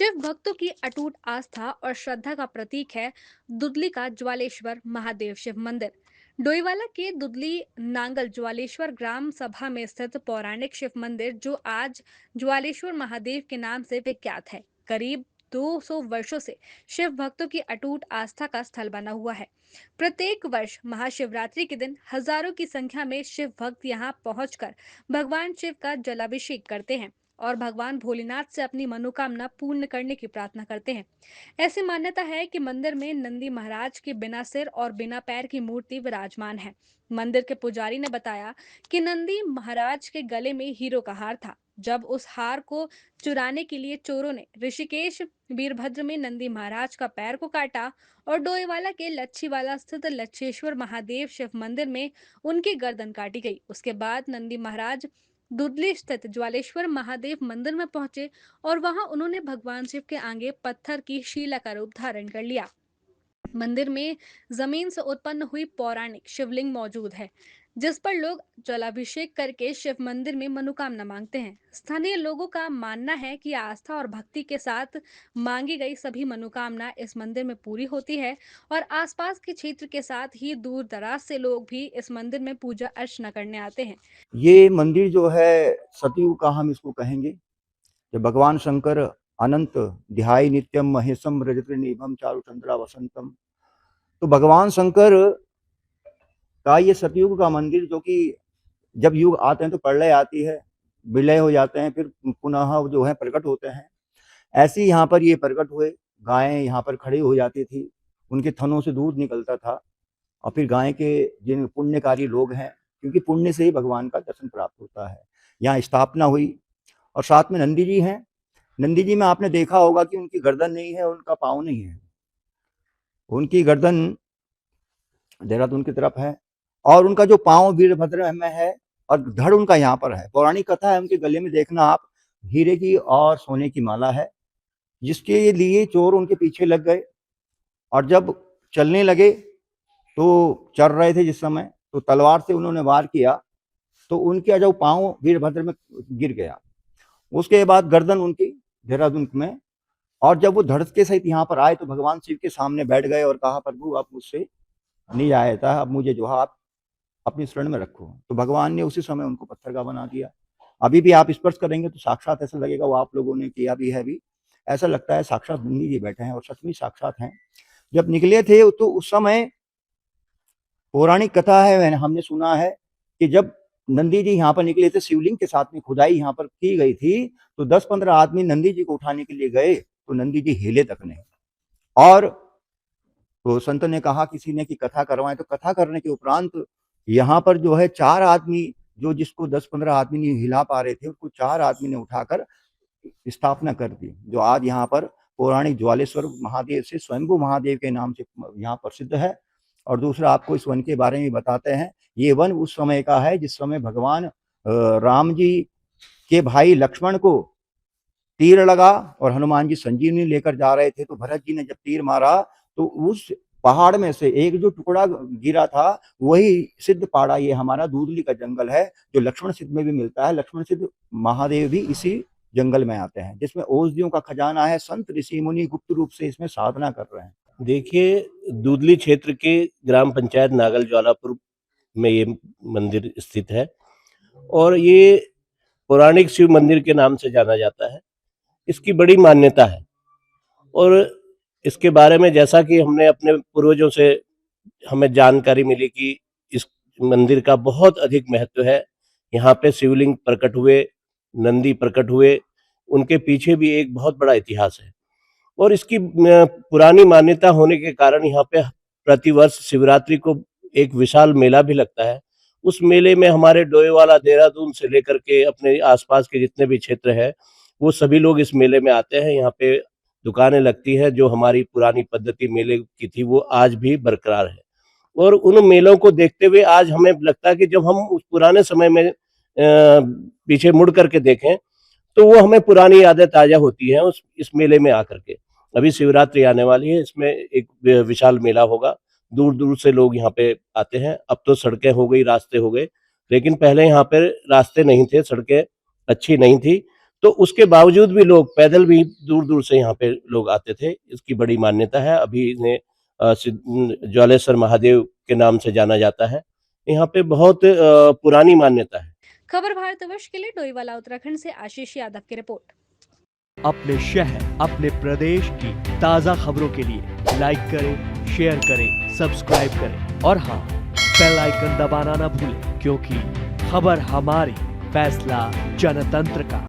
शिव भक्तों की अटूट आस्था और श्रद्धा का प्रतीक है दुदली का ज्वालेश्वर महादेव शिव मंदिर। डोईवाला के दुदली नांगल ज्वालेश्वर ग्राम सभा में स्थित पौराणिक शिव मंदिर जो आज ज्वालेश्वर महादेव के नाम से विख्यात है, करीब 200 वर्षों से शिव भक्तों की अटूट आस्था का स्थल बना हुआ है। प्रत्येक वर्ष महाशिवरात्रि के दिन हजारों की संख्या में शिव भक्त यहां पहुंचकर भगवान शिव का जलाभिषेक करते हैं और भगवान भोलेनाथ से अपनी मनोकामना पूर्ण करने की प्रार्थना करते हैं। ऐसी मान्यता है कि मंदिर में नंदी महाराज के बिना सिर और बिना पैर की मूर्ति विराजमान है। मंदिर के पुजारी ने बताया कि नंदी महाराज के गले में हीरो का हार था। जब उस हार को चुराने के लिए चोरों ने ऋषिकेश वीरभद्र में नंदी महाराज का पैर को काटा और डोईवाला के लच्छीवाला स्थित लच्छेश्वर महादेव शिव मंदिर में उनकी गर्दन काटी गई। उसके बाद नंदी महाराज दुदली स्थित ज्वालेश्वर महादेव मंदिर में पहुंचे और वहां उन्होंने भगवान शिव के आगे पत्थर की शिला का रूप धारण कर लिया। मंदिर में जमीन से उत्पन्न हुई पौराणिक शिवलिंग मौजूद है, जिस पर लोग जलाभिषेक करके शिव मंदिर में मनोकामना मांगते हैं। स्थानीय लोगों का मानना है कि आस्था और भक्ति के साथ मांगी गई सभी मनोकामना इस मंदिर में पूरी होती है और आसपास के क्षेत्र के साथ ही दूर दराज से लोग भी इस मंदिर में पूजा अर्चना करने आते हैं। ये मंदिर जो है सतयुग का हम इसको कहेंगे। जब भगवान शंकर अनंत ध्याय नित्यम महेशम रजतनिभम चारु चंद्रा वसंतम, तो भगवान शंकर का ये सतयुग का मंदिर, जो कि जब युग आते हैं तो प्रलय आती है, विलय हो जाते हैं, फिर पुनः जो है प्रकट होते हैं। ऐसे ही यहाँ पर ये प्रकट हुए। गायें यहाँ पर खड़ी हो जाती थी, उनके थनों से दूध निकलता था और फिर गाय के जिन पुण्यकारी लोग हैं, क्योंकि पुण्य से ही भगवान का दर्शन प्राप्त होता है, यहाँ स्थापना हुई। और साथ में नंदी जी हैं। नंदी जी में आपने देखा होगा कि उनकी गर्दन नहीं है, उनका पाँव नहीं है, उनकी गर्दन देहरादून की तरफ है और उनका जो पाँव वीरभद्र में है और धड़ उनका यहाँ पर है। पौराणिक कथा है, उनके गले में देखना आप हीरे की और सोने की माला है, जिसके लिए चोर उनके पीछे लग गए और जब चलने लगे तो चल रहे थे जिस समय, तो तलवार से उन्होंने वार किया तो उनके जो पाँव वीरभद्र में गिर गया। उसके बाद गर्दन उनकी देहरादून में, और जब वो धड़ के सहित यहाँ पर आए तो भगवान शिव के सामने बैठ गए और कहा, प्रभु आप मुझसे नहीं जाया था, अब मुझे जो है आप अपनी शरण में रखो। तो भगवान ने उसी समय उनको पत्थर का बना दिया। अभी भी आप स्पर्श करेंगे तो साक्षात ऐसा लगेगा वो आप लोगों ने किया भी है, भी ऐसा लगता है साक्षात नंदी जी बैठे हैं और सच में साक्षात हैं। जब निकले थे तो उस समय पौराणिक कथा है, हमने सुना है कि जब नंदी जी यहाँ पर निकले थे, शिवलिंग के साथ में खुदाई यहाँ पर की गई थी, तो 10-15 आदमी नंदी जी को उठाने के लिए गए तो नंदी जी हिले तक नहीं। और तो संत ने कहा किसी ने कि कथा करवाएं, तो कथा करने के उपरांत यहाँ पर जो है 4 आदमी, जो जिसको 10-15 आदमी नहीं हिला पा रहे थे, उसको 4 आदमी ने उठाकर स्थापना कर दी, जो आज यहाँ पर पौराणिक ज्वालेश्वर महादेव से स्वयंभू महादेव के नाम से यहाँ प्रसिद्ध है। और दूसरा आपको इस वन के बारे में बताते हैं। ये वन उस समय का है जिस समय भगवान राम जी के भाई लक्ष्मण को तीर लगा और हनुमान जी संजीवनी लेकर जा रहे थे, तो भरत जी ने जब तीर मारा तो उस पहाड़ में से एक जो टुकड़ा गिरा था वही सिद्ध पहाड़ा, ये हमारा दूधली का जंगल है जो लक्ष्मण सिद्ध में भी मिलता है। लक्ष्मण सिद्ध महादेव भी इसी जंगल में आते हैं, जिसमें औषधियों का खजाना है। संत ऋषि मुनि गुप्त रूप से इसमें साधना कर रहे हैं। देखिए, दूधली क्षेत्र के ग्राम पंचायत नागल ज्वालापुर में ये मंदिर स्थित है और ये पौराणिक शिव मंदिर के नाम से जाना जाता है। इसकी बड़ी मान्यता है और इसके बारे में जैसा कि हमने अपने पूर्वजों से हमें जानकारी मिली कि इस मंदिर का बहुत अधिक महत्व है। यहाँ पे शिवलिंग प्रकट हुए, नंदी प्रकट हुए, उनके पीछे भी एक बहुत बड़ा इतिहास है और इसकी पुरानी मान्यता होने के कारण यहाँ पे प्रतिवर्ष शिवरात्रि को एक विशाल मेला भी लगता है। उस मेले में हमारे डोईवाला, देहरादून से लेकर के अपने आसपास के जितने भी क्षेत्र है वो सभी लोग इस मेले में आते हैं। यहाँ पे दुकानें लगती है, जो हमारी पुरानी पद्धति मेले की थी वो आज भी बरकरार है। और उन मेलों को देखते हुए आज हमें लगता है कि जब हम उस पुराने समय में पीछे मुड़ करके देखें तो वो हमें पुरानी यादें ताजा होती हैं इस मेले में आकर के। अभी शिवरात्रि आने वाली है, इसमें एक विशाल मेला होगा, दूर दूर से लोग यहाँ पे आते हैं। अब तो सड़कें हो गई, रास्ते हो गए, लेकिन पहले यहाँ पे रास्ते नहीं थे, सड़कें अच्छी नहीं थी, तो उसके बावजूद भी लोग पैदल भी दूर-दूर से यहाँ पे लोग आते थे। इसकी बड़ी मान्यता है। अभी इन्हें ज्वालेश्वर महादेव के नाम से जाना जाता है। यहाँ पे बहुत पुरानी मान्यता है। खबर भारतवर्ष के लिए डोईवाला उत्तराखंड से आशीष यादव की रिपोर्ट। अपने शहर, अपने प्रदेश की ताजा खबरों के लिए लाइक करें, शेयर करें, सब्सक्राइब करें और हाँ, बेल आइकन दबाना ना भूलें, क्योंकि खबर हमारी, फैसला जनतंत्र का।